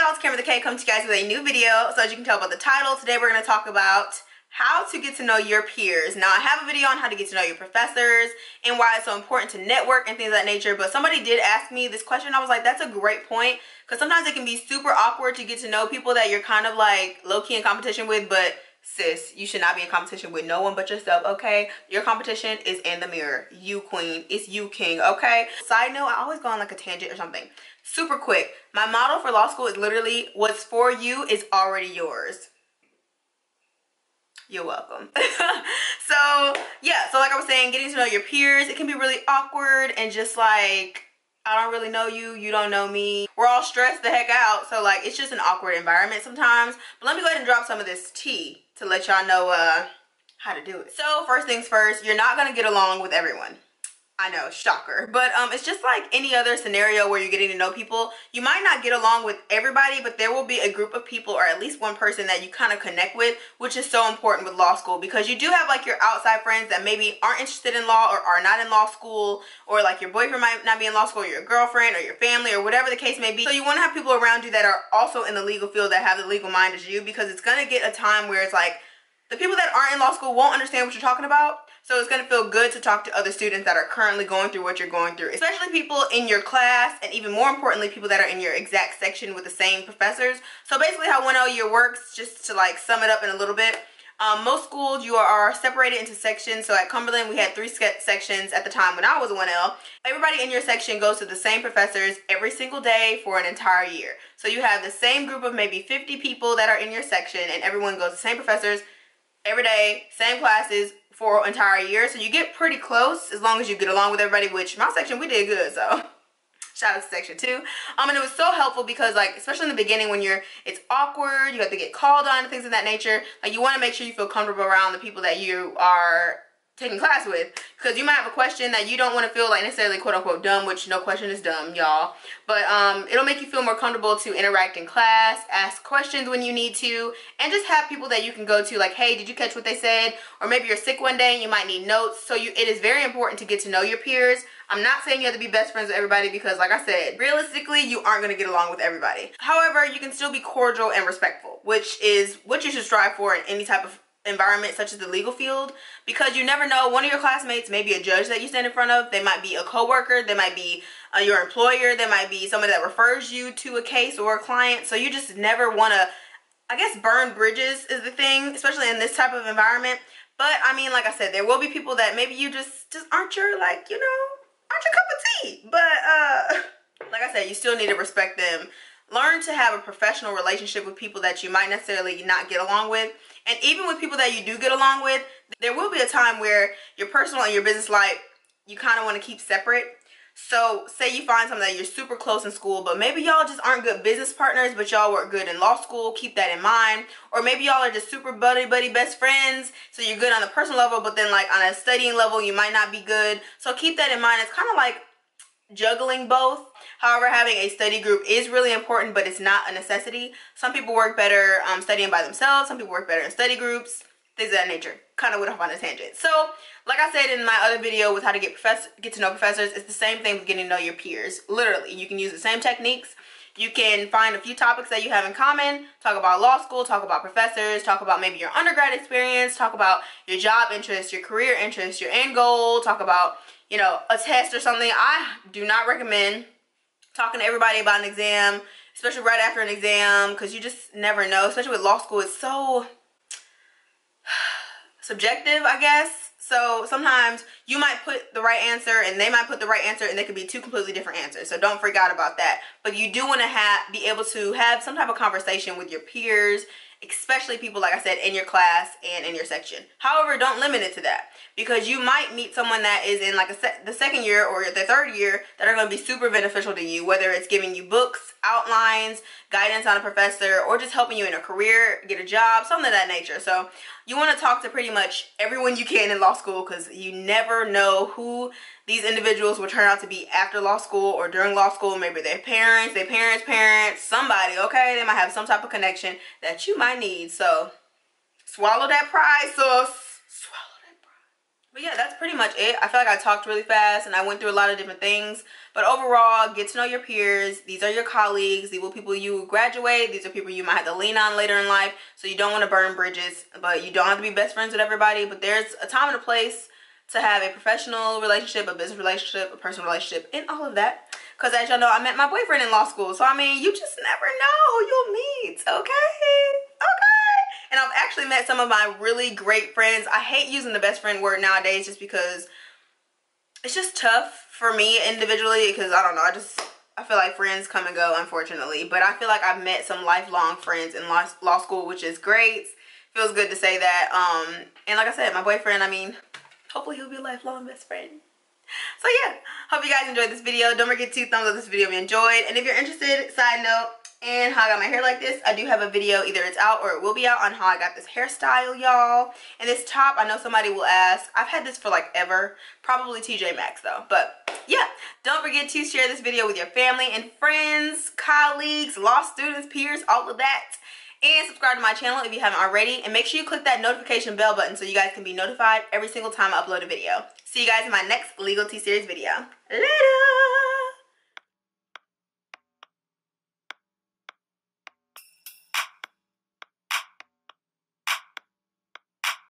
y'all, it's Cameron the K coming to you guys with a new video. So as you can tell by the title, today we're going to talk about how to get to know your peers. Now I have a video on how to get to know your professors and why it's so important to network and things of that nature, but somebody did ask me this question. I was like, that's a great point, because sometimes it can be super awkward to get to know people that you're kind of like low-key in competition with, but sis, you should not be in competition with no one but yourself, okay? Your competition is in the mirror. You queen, it's you king, okay? Side note, I always go on like a tangent or something. Super quick, my motto for law school is literally, what's for you is already yours. You're welcome. So yeah, so like I was saying, getting to know your peers, it can be really awkward and just like, I don't really know you, you don't know me. We're all stressed the heck out, so like it's just an awkward environment sometimes. But let me go ahead and drop some of this tea to let y'all know how to do it. So first things first, you're not gonna get along with everyone. I know, shocker, but it's just like any other scenario where you're getting to know people. You might not get along with everybody, but there will be a group of people or at least one person that you kind of connect with, which is so important with law school, because you do have like your outside friends that maybe aren't interested in law or are not in law school, or like your boyfriend might not be in law school, or your girlfriend or your family or whatever the case may be. So you want to have people around you that are also in the legal field, that have the legal mind as you, because it's going to get a time where it's like the people that aren't in law school won't understand what you're talking about. So it's going to feel good to talk to other students that are currently going through what you're going through, especially people in your class, and even more importantly, people that are in your exact section with the same professors. So basically how 1L year works, just to like sum it up in a little bit, most schools you are separated into sections. So at Cumberland we had 3 sections at the time when I was a 1L. Everybody in your section goes to the same professors every single day for an entire year. So you have the same group of maybe 50 people that are in your section, and everyone goes to the same professors every day, same classes for an entire year. So you get pretty close as long as you get along with everybody, which my section, we did good, so shout out to section 2. And it was so helpful because like, especially in the beginning when it's awkward, you have to get called on and things of that nature. Like you want to make sure you feel comfortable around the people that you are taking class with, because you might have a question that you don't want to feel like necessarily quote unquote dumb, which no question is dumb, y'all, but it'll make you feel more comfortable to interact in class, ask questions when you need to, and just have people that you can go to like, hey, did you catch what they said? Or maybe you're sick one day and you might need notes. So it is very important to get to know your peers. I'm not saying you have to be best friends with everybody, because like I said, realistically you aren't going to get along with everybody. However, you can still be cordial and respectful, which is what you should strive for in any type of environment such as the legal field, because you never know, one of your classmates may be a judge that you stand in front of, they might be a co-worker, they might be your employer, they might be somebody that refers you to a case or a client. So you just never want to, I guess, burn bridges is the thing, especially in this type of environment. But I mean, like I said, there will be people that maybe you just aren't your, like, you know, aren't your cup of tea, but like I said, you still need to respect them. Learn to have a professional relationship with people that you might necessarily not get along with. And even with people that you do get along with, there will be a time where your personal and your business life, you kind of want to keep separate. So say you find something that you're super close in school, but maybe y'all just aren't good business partners, but y'all work good in law school. Keep that in mind. Or maybe y'all are just super buddy best friends, so you're good on the personal level, but then like on a studying level you might not be good. So keep that in mind. It's kind of like juggling both. However, having a study group is really important, but it's not a necessity. Some people work better studying by themselves. Some people work better in study groups, things of that nature. Kind of went off on a tangent. So like I said in my other video with how to get to know professors, it's the same thing with getting to know your peers. Literally, you can use the same techniques. You can find a few topics that you have in common, talk about law school, talk about professors, talk about maybe your undergrad experience, talk about your job interests, your career interests, your end goal, talk about, you know, a test or something. I do not recommend talking to everybody about an exam, especially right after an exam, because you just never know. Especially with law school, it's so subjective, I guess. So sometimes you might put the right answer and they might put the right answer, and they could be 2 completely different answers. So don't freak out about that. But you do want to be able to have some type of conversation with your peers, especially people, like I said, in your class and in your section. However, don't limit it to that, because you might meet someone that is in like the second year or the third year that are going to be super beneficial to you, whether it's giving you books, outlines, guidance on a professor, or just helping you in a career, get a job, something of that nature. So you want to talk to pretty much everyone you can in law school, because you never know who these individuals will turn out to be after law school or during law school. Maybe their parents, their parents, somebody, okay? They might have some type of connection that you might need. So swallow that pride, sis. Swallow that pride. But yeah, that's pretty much it. I feel like I talked really fast and I went through a lot of different things. But overall, get to know your peers. These are your colleagues. These are people you graduate. These are people you might have to lean on later in life. So you don't want to burn bridges, but you don't have to be best friends with everybody. But there's a time and a place to have a professional relationship, a business relationship, a personal relationship, and all of that. Because as y'all know, I met my boyfriend in law school. So I mean, you just never know who you'll meet, okay? Okay. And I've actually met some of my really great friends. I hate using the best friend word nowadays just because it's just tough for me individually, because I don't know, I feel like friends come and go, unfortunately. But I feel like I've met some lifelong friends in law school, which is great. Feels good to say that. And like I said, my boyfriend, I mean, hopefully he'll be a lifelong best friend. So yeah, hope you guys enjoyed this video. Don't forget to thumbs up this video if you enjoyed. And if you're interested, side note, in how I got my hair like this, I do have a video, either it's out or it will be out, on how I got this hairstyle, y'all. And this top, I know somebody will ask, I've had this for like ever, probably TJ Maxx though. But yeah, don't forget to share this video with your family and friends, colleagues, law students, peers, all of that. And subscribe to my channel if you haven't already. And make sure you click that notification bell button so you guys can be notified every single time I upload a video. See you guys in my next Legal Tea Series video. Later!